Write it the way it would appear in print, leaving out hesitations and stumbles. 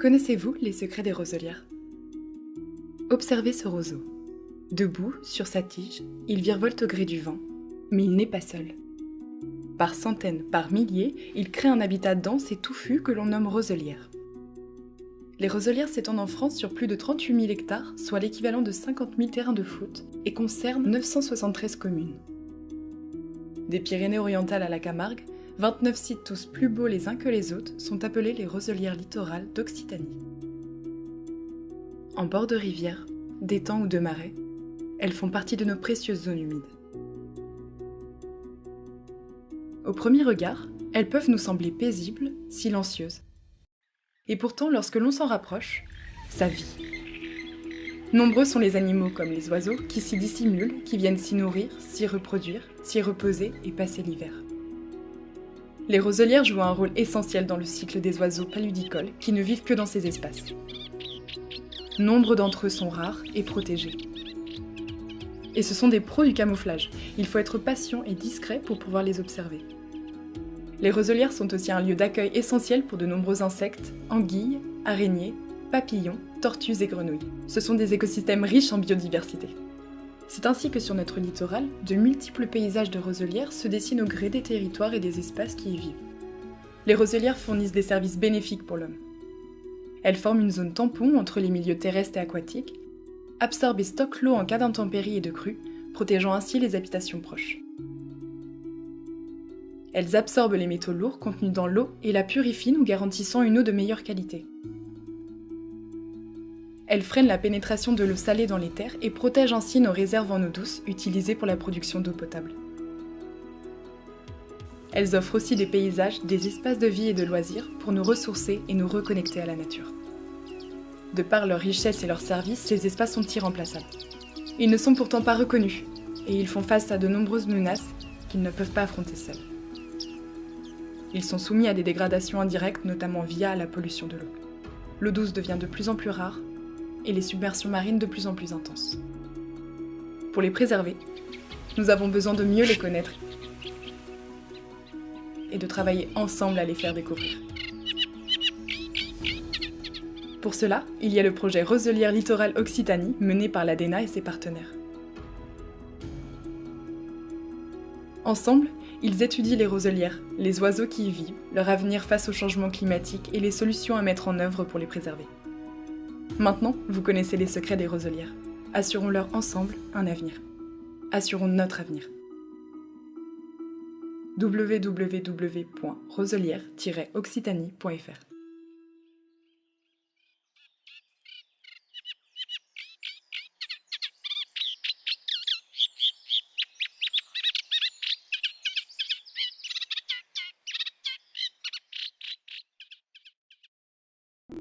Connaissez-vous les secrets des roselières ? Observez ce roseau. Debout, sur sa tige, il virevolte au gré du vent, mais il n'est pas seul. Par centaines, par milliers, il crée un habitat dense et touffu que l'on nomme roselière. Les roselières s'étendent en France sur plus de 38 000 hectares, soit l'équivalent de 50 000 terrains de foot, et concernent 973 communes. Des Pyrénées-Orientales à la Camargue, 29 sites tous plus beaux les uns que les autres sont appelés les roselières littorales d'Occitanie. En bord de rivière, d'étangs ou de marais, elles font partie de nos précieuses zones humides. Au premier regard, elles peuvent nous sembler paisibles, silencieuses. Et pourtant, lorsque l'on s'en rapproche, ça vit. Nombreux sont les animaux comme les oiseaux qui s'y dissimulent, qui viennent s'y nourrir, s'y reproduire, s'y reposer et passer l'hiver. Les roselières jouent un rôle essentiel dans le cycle des oiseaux paludicoles qui ne vivent que dans ces espaces. Nombre d'entre eux sont rares et protégés. Et ce sont des pros du camouflage. Il faut être patient et discret pour pouvoir les observer. Les roselières sont aussi un lieu d'accueil essentiel pour de nombreux insectes, anguilles, araignées, papillons, tortues et grenouilles. Ce sont des écosystèmes riches en biodiversité. C'est ainsi que sur notre littoral, de multiples paysages de roselières se dessinent au gré des territoires et des espaces qui y vivent. Les roselières fournissent des services bénéfiques pour l'homme. Elles forment une zone tampon entre les milieux terrestres et aquatiques, absorbent et stockent l'eau en cas d'intempéries et de crues, protégeant ainsi les habitations proches. Elles absorbent les métaux lourds contenus dans l'eau et la purifient, nous garantissant une eau de meilleure qualité. Elles freinent la pénétration de l'eau salée dans les terres et protègent ainsi nos réserves en eau douce utilisées pour la production d'eau potable. Elles offrent aussi des paysages, des espaces de vie et de loisirs pour nous ressourcer et nous reconnecter à la nature. De par leur richesse et leurs services, ces espaces sont irremplaçables. Ils ne sont pourtant pas reconnus et ils font face à de nombreuses menaces qu'ils ne peuvent pas affronter seuls. Ils sont soumis à des dégradations indirectes, notamment via la pollution de l'eau. L'eau douce devient de plus en plus rare et les submersions marines de plus en plus intenses. Pour les préserver, nous avons besoin de mieux les connaître et de travailler ensemble à les faire découvrir. Pour cela, il y a le projet Roselières Littorales Occitanie mené par l'ADENA et ses partenaires. Ensemble, ils étudient les roselières, les oiseaux qui y vivent, leur avenir face au changement climatique et les solutions à mettre en œuvre pour les préserver. Maintenant, vous connaissez les secrets des roselières. Assurons-leur ensemble un avenir. Assurons notre avenir. www.roselières-occitanie.fr